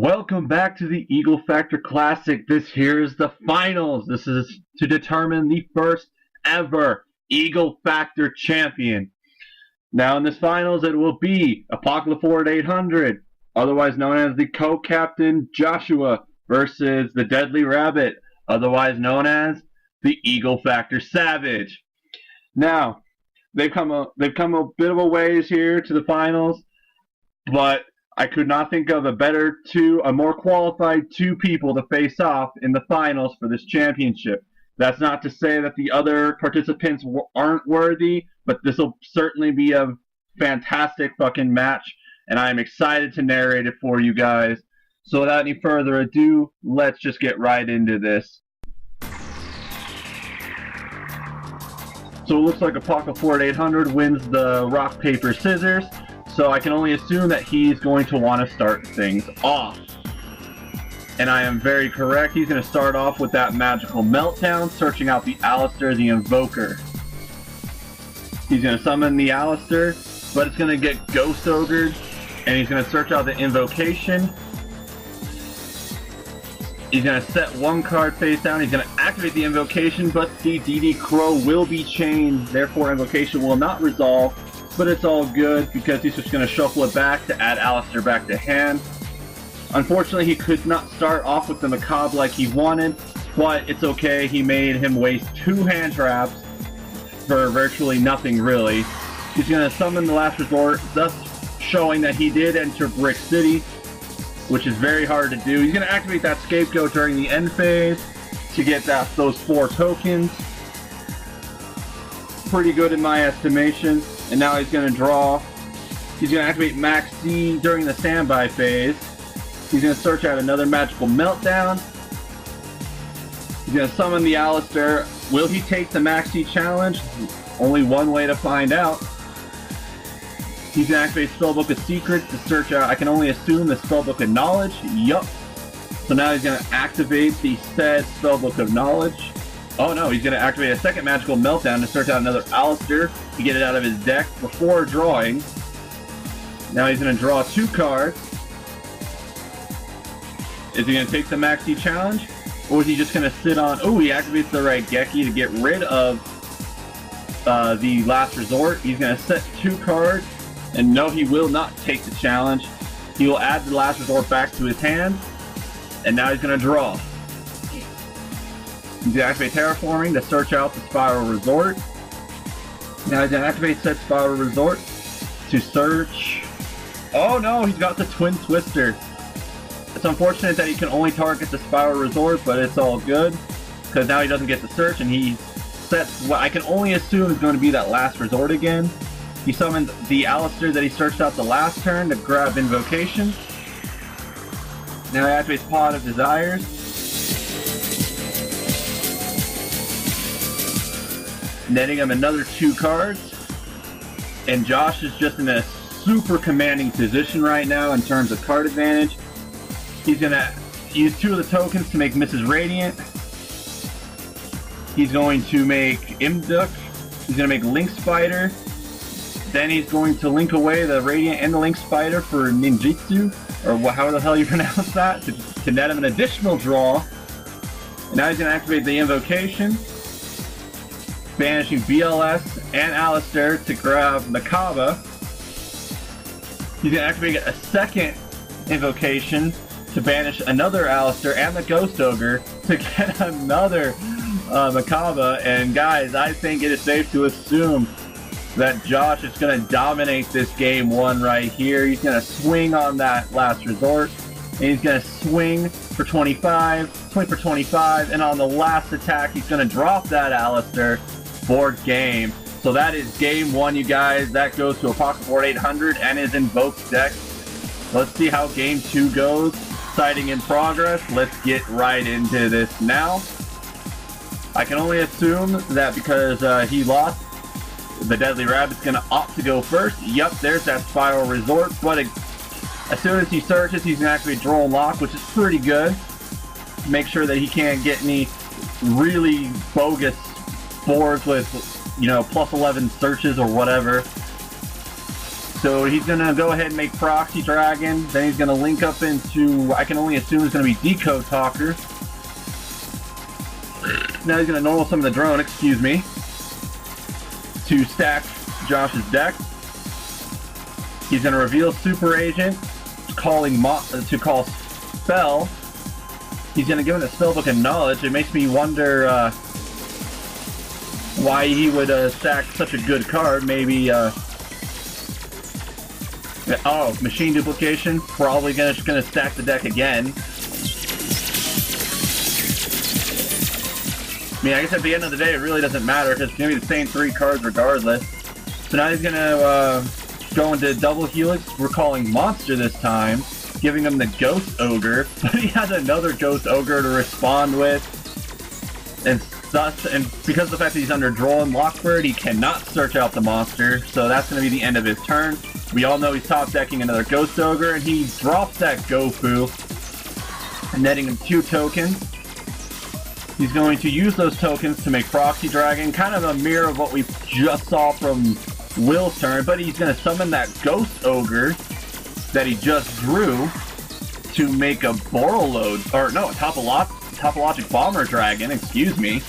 Welcome back to the EagleFaqtor Classic. This here is the finals. This is to determine the first ever EagleFaqtor champion. Now in this finals it will be Apoqliphort800, otherwise known as the co-captain Joshua, versus the DeadlyRabbit, otherwise known as the EagleFaqtor Savage. Now, they've come a bit of a ways here to the finals, but I could not think of a more qualified two people to face off in the finals for this championship. That's not to say that the other participants aren't worthy, but this will certainly be a fantastic fucking match, and I'm excited to narrate it for you guys. So without any further ado, let's just get right into this. So it looks like Apoqliphort800 wins the rock, paper, scissors. So I can only assume that he's going to want to start things off. And I am very correct. He's going to start off with that magical meltdown, searching out the Alistair, the Invoker. He's going to summon the Alistair, but it's going to get Ghost Ogred, and he's going to search out the Invocation. He's going to set one card face down. He's going to activate the Invocation, but the DD Crow will be chained. Therefore, Invocation will not resolve. But it's all good because he's just going to shuffle it back to add Alistair back to hand. Unfortunately, he could not start off with the Macabre like he wanted, but it's okay. He made him waste 2 hand traps for virtually nothing, really. He's going to summon the Last Resort, thus showing that he did enter Brick City, which is very hard to do. He's going to activate that Scapegoat during the end phase to get those 4 tokens. Pretty good in my estimation. And now he's going to draw. He's going to activate Max D during the standby phase. He's going to search out another magical meltdown. He's going to summon the Alistair. Will he take the Max D challenge? Only one way to find out. He's going to activate Spellbook of Secrets to search out, I can only assume, the Spellbook of Knowledge. Yup. So now he's going to activate the said Spellbook of Knowledge. Oh no, he's going to activate a second magical meltdown to search out another Alistair to get it out of his deck before drawing. Now he's going to draw 2 cards. Is he going to take the Max D challenge? Or is he just going to sit on... Oh, he activates the Raigeki to get rid of the Last Resort. He's going to set 2 cards. And no, he will not take the challenge. He will add the Last Resort back to his hand. And now he's going to draw. He's going to activate Terraforming to search out the Spiral Resort. Now he's going to activate said Spiral Resort to search... Oh no, he's got the Twin Twister. It's unfortunate that he can only target the Spiral Resort, but it's all good. Because now he doesn't get the search, and he sets what I can only assume is going to be that Last Resort again. He summoned the Alistair that he searched out the last turn to grab Invocation. Now he activates Pot of Desires. Netting him another 2 cards. And Josh is just in a super commanding position right now in terms of card advantage. He's going to use 2 of the tokens to make Mrs. Radiant. He's going to make Imduk. He's going to make Link Spider. Then he's going to link away the Radiant and the Link Spider for Ninjutsu, or how the hell you pronounce that, to net him an additional draw. And now he's going to activate the Invocation, banishing BLS and Alistair to grab Macabre. He's going to activate a second Invocation to banish another Alistair and the Ghost Ogre to get another Macabre. And guys, I think it is safe to assume that Josh is going to dominate this game 1 right here. He's going to swing on that Last Resort, and he's going to swing for 25, swing for 25, and on the last attack, he's going to drop that Alistair for game. So that is game 1, you guys. That goes to Apoqliphort800 and his Invoked deck. Let's see how game 2 goes. Exciting in progress. Let's get right into this now. I can only assume that because he lost, the DeadlyRabbit's going to opt to go first. Yup, there's that Spiral Resort. But as soon as he searches, he's going to activate Draw and Lock, which is pretty good. Make sure that he can't get any really bogus boards with, you know, +11 searches or whatever. So he's gonna go ahead and make Proxy Dragon. Then he's gonna link up into, I can only assume it's gonna be Decode Talker. Now he's gonna normal summon the drone, excuse me, to stack Josh's deck. He's gonna reveal Super Agent, to call spell. He's gonna give him the spellbook of knowledge. It makes me wonder why he would stack such a good card. Maybe oh, machine duplication. Probably just gonna stack the deck again. I mean, I guess at the end of the day, it really doesn't matter because it's gonna be the same 3 cards regardless. So now he's gonna go into double Helix. We're calling Monster this time, giving him the Ghost Ogre, but he has another Ghost Ogre to respond with, and because of the fact that he's under Droll Lockbird, he cannot search out the monster, so that's going to be the end of his turn. We all know he's top decking another Ghost Ogre, and he drops that Gofu, netting him 2 tokens. He's going to use those tokens to make Proxy Dragon, kind of a mirror of what we just saw from Will's turn, but he's going to summon that Ghost Ogre that he just drew to make a Borreload, or no, Topologic Bomber Dragon, excuse me.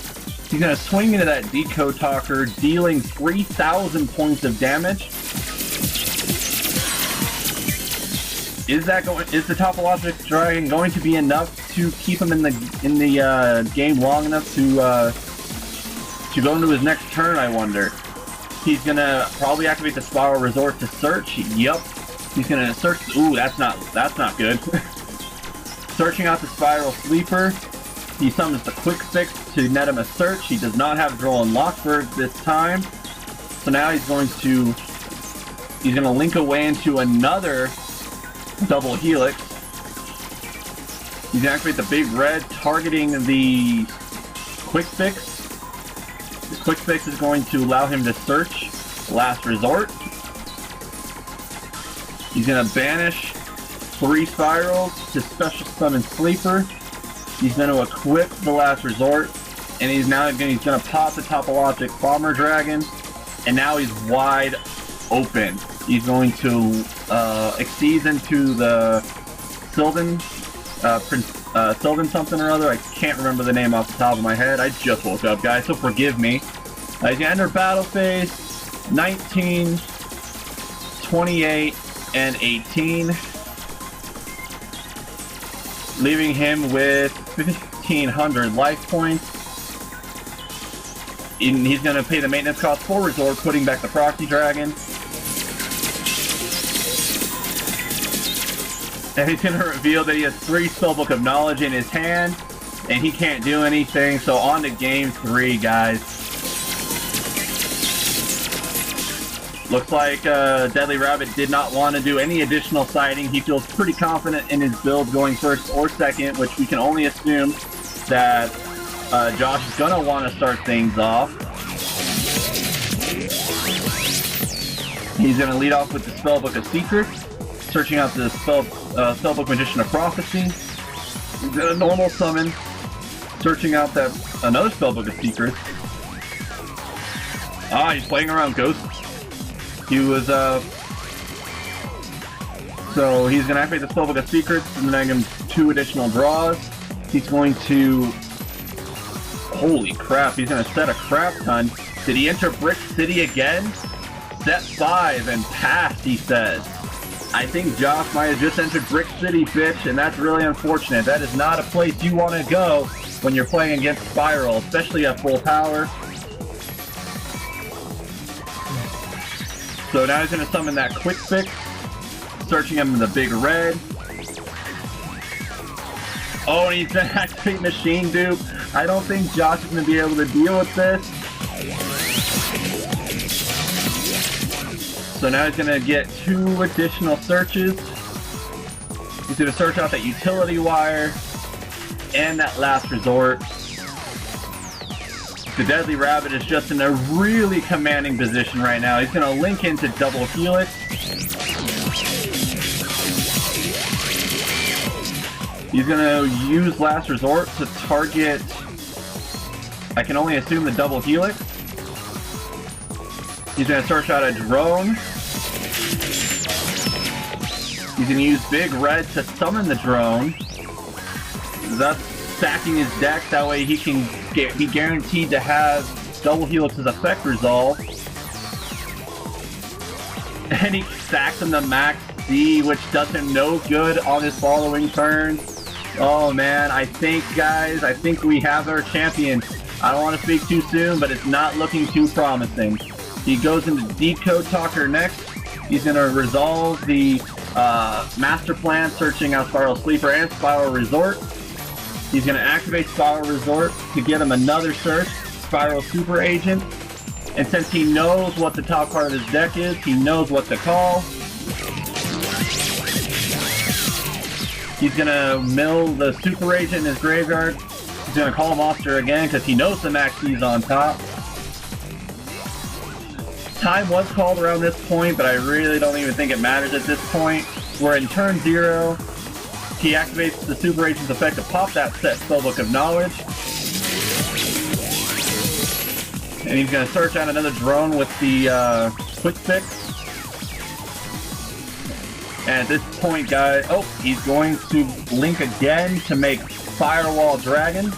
He's going to swing into that Decode Talker, dealing 3,000 points of damage. Is the Topologic Dragon going to be enough to keep him in the game long enough to go into his next turn, I wonder? He's gonna probably activate the Spiral Resort to search. Yup. He's gonna search. Ooh, that's not good. Searching out the Spiral Sleeper. He summons the Quik-Fix to net him a search. He does not have Droll and Lockbird this time. So now he's gonna link away into another double Helix. He's gonna activate the big red, targeting the Quik-Fix. The Quik-Fix is going to allow him to search Last Resort. He's going to banish 3 spirals to special summon Sleeper. He's going to equip the Last Resort, and he's going to pop the Topologic Bomber Dragon, and now he's wide open. He's going to exceed into the Sylvan Sylvan something or other. I can't remember the name off the top of my head. I just woke up, guys, so forgive me. He's going to enter battle phase 19, 28, and 18. Leaving him with 1,500 life points. He's going to pay the maintenance cost for Resort, putting back the Proxy Dragon. And he's going to reveal that he has 3 Spellbook of Knowledge in his hand, and he can't do anything, so on to game 3, guys. Looks like DeadlyRabbit did not want to do any additional siding. He feels pretty confident in his build going first or second, which we can only assume that Josh is going to want to start things off. He's going to lead off with the Spellbook of Secrets, searching out the Spellbook Magician of Prophecy. He's going to normal summon, searching out another Spellbook of Secrets. Ah, he's playing around Ghosts. He was, so he's going to activate the Spellbook of Secrets and then give him 2 additional draws. He's going to, holy crap, he's going to set a crap ton. Did he enter Brick City again? Set 5 and passed, he says. I think Josh might have just entered Brick City, bitch, and that's really unfortunate. That is not a place you want to go when you're playing against Spiral, especially at full power. So now he's going to summon that Quik-Fix, searching him in the big red. Oh, and he's going to activate Machine Dupe. I don't think Josh is going to be able to deal with this. So now he's going to get 2 additional searches. He's going to search out that Utility Wire and that Last Resort. The DeadlyRabbit is just in a really commanding position right now. He's going to link into Double Helix. He's going to use Last Resort to target, I can only assume, the Double Helix. He's going to search out a Drone. He's going to use Big Red to summon the drone, thus stacking his deck. That way he can be guaranteed to have double Helix's effect resolve. And he stacks him to max C, which does him no good on his following turn. Oh man, I think, guys, we have our champion. I don't want to speak too soon, but it's not looking too promising. He goes into Decode Talker next. He's going to resolve the Master Plan, searching out Spiral Sleeper and Spiral Resort. He's going to activate Spiral Resort to get him another search, Spiral Super Agent. And since he knows what the top part of his deck is, he knows what to call. He's going to mill the Super Agent in his graveyard. He's going to call Monster again because he knows the Max C's on top. Time was called around this point, but I really don't even think it matters at this point. We're in turn 0. He activates the Super Agent's effect to pop that set Spellbook of Knowledge. And he's going to search out another drone with the Quik-Fix. And at this point, guys, oh, he's going to link again to make Firewall Dragon.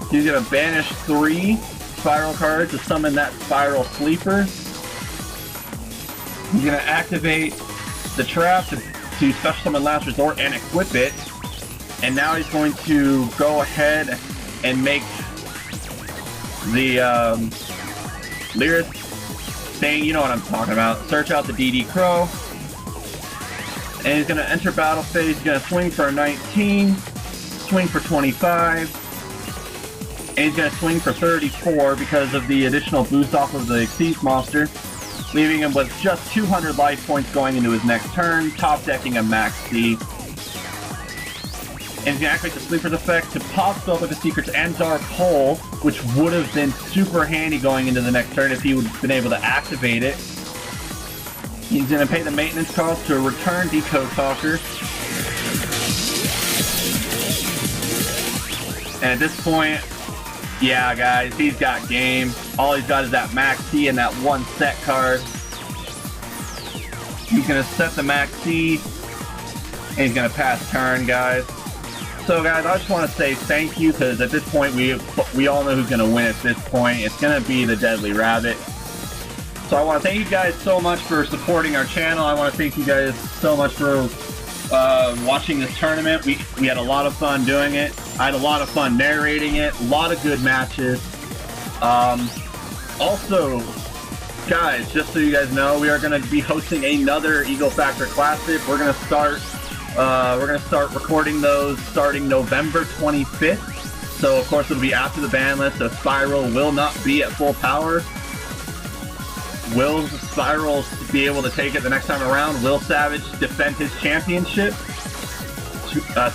He's going to banish 3 Spiral cards to summon that Spiral Sleeper. He's going to activate the trap to special summon Last Resort and equip it. And now he's going to go ahead and make the Lyrilusc thing, you know what I'm talking about. Search out the DD Crow. And he's going to enter battle phase. He's going to swing for a 19, swing for 25, and he's going to swing for 34 because of the additional boost off of the Exceed monster, leaving him with just 200 life points going into his next turn, top decking a Max C. And he's going to activate the Sleeper's effect to pop Spellbook of Secrets and Dark Hole, which would have been super handy going into the next turn if he would have been able to activate it. He's going to pay the maintenance cost to return Decode Talker. And at this point, yeah, guys, he's got game. All he's got is that Max C and that one set card. He's going to set the Max C, and he's going to pass turn, guys. So, guys, I just want to say thank you, because at this point, we all know who's going to win at this point. It's going to be the DeadlyRabbit. So I want to thank you guys so much for supporting our channel. I want to thank you guys so much for watching this tournament. We had a lot of fun doing it. I had a lot of fun narrating it. A lot of good matches. Also, guys, just so you guys know, we are going to be hosting another EagleFaqtor Classic. We're going to start recording those starting November 25th. So of course it'll be after the ban list. So Spiral will not be at full power. Will Spiral be able to take it the next time around? Will Savage defend his championship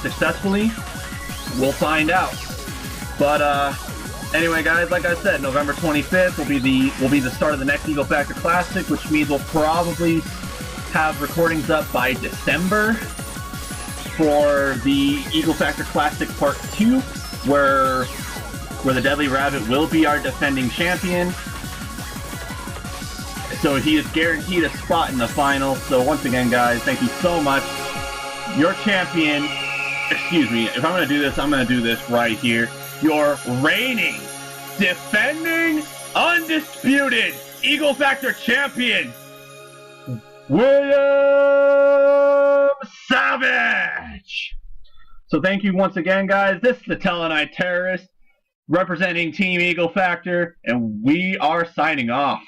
successfully? We'll find out. But anyway, guys, like I said, November 25th will be the start of the next EagleFaqtor Classic, which means we'll probably have recordings up by December for the EagleFaqtor Classic Part 2, where the DeadlyRabbit will be our defending champion. So he is guaranteed a spot in the final. So once again, guys, thank you so much. Your champion, excuse me, if I'm going to do this, I'm going to do this right here. Your reigning, defending, undisputed EagleFaqtor champion, William Savage! So thank you once again, guys. This is the Telenite Terrorist representing Team EagleFaqtor, and we are signing off.